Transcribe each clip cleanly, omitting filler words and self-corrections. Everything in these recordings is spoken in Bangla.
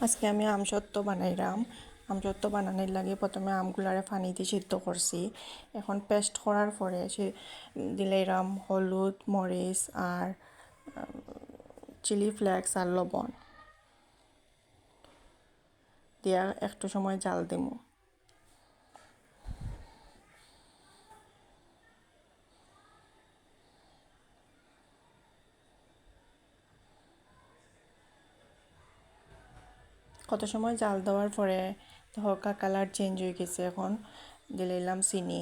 আজকে আমি আমসত্ত্ব বানাইলাম। আমসত্ত্ব বানানোর লাগে প্রথমে আমগুলারে পানিতে সিদ্ধ করছি। এখন পেস্ট করার পরে সে দিলাম হলুদ, মরিচ আর চিলি ফ্লেক্স আর লবণ দিয়া একটু সময় জাল দিমু। কত সময় জাল দেওয়ার পরে হালকা কালার চেঞ্জ হয়ে গেছে। এখন দিলাম চিনি।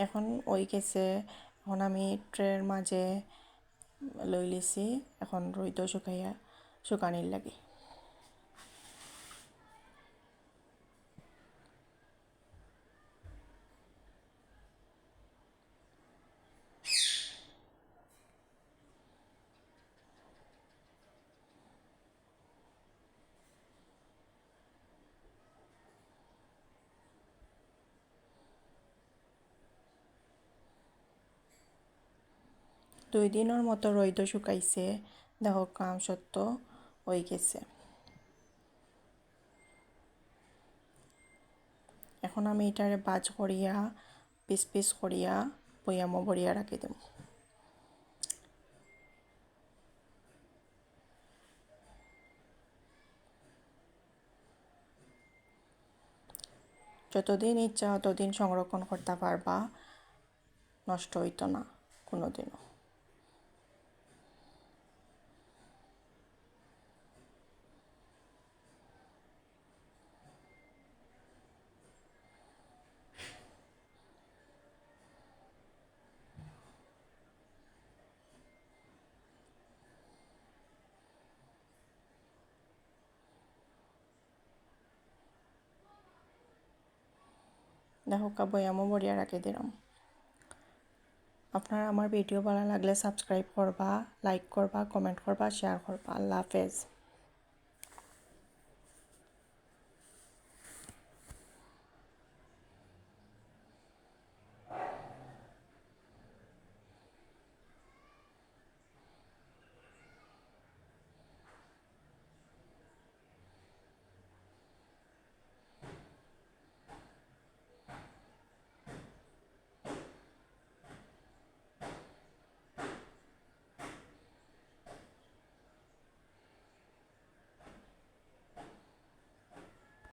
এখন ওই গেছে। এখন আমি ট্রের মাঝে লই লিছি। এখন রইদ শুকানির লাগে। 2 দিনের মতো রইদ শুকাইছে। দেখো আমসত্ত্ব হয়ে গেছে। এখন আমি এটারে বাজ করিয়া পিস পিস করিয়া বয়ামও ভরিয়া রাখি দেব। যতদিন ইচ্ছা ততদিন সংরক্ষণ করতে পারবা, নষ্ট হইতো না কোনোদিনও। দেখো বয়ামও ভরিয়া রাখি দিলাম। আপনার আমার ভিডিও ভালো লাগলে সাবস্ক্রাইব করবা, লাইক করবা, কমেন্ট করবা, শেয়ার করবা। আল্লাহ হাফেজ।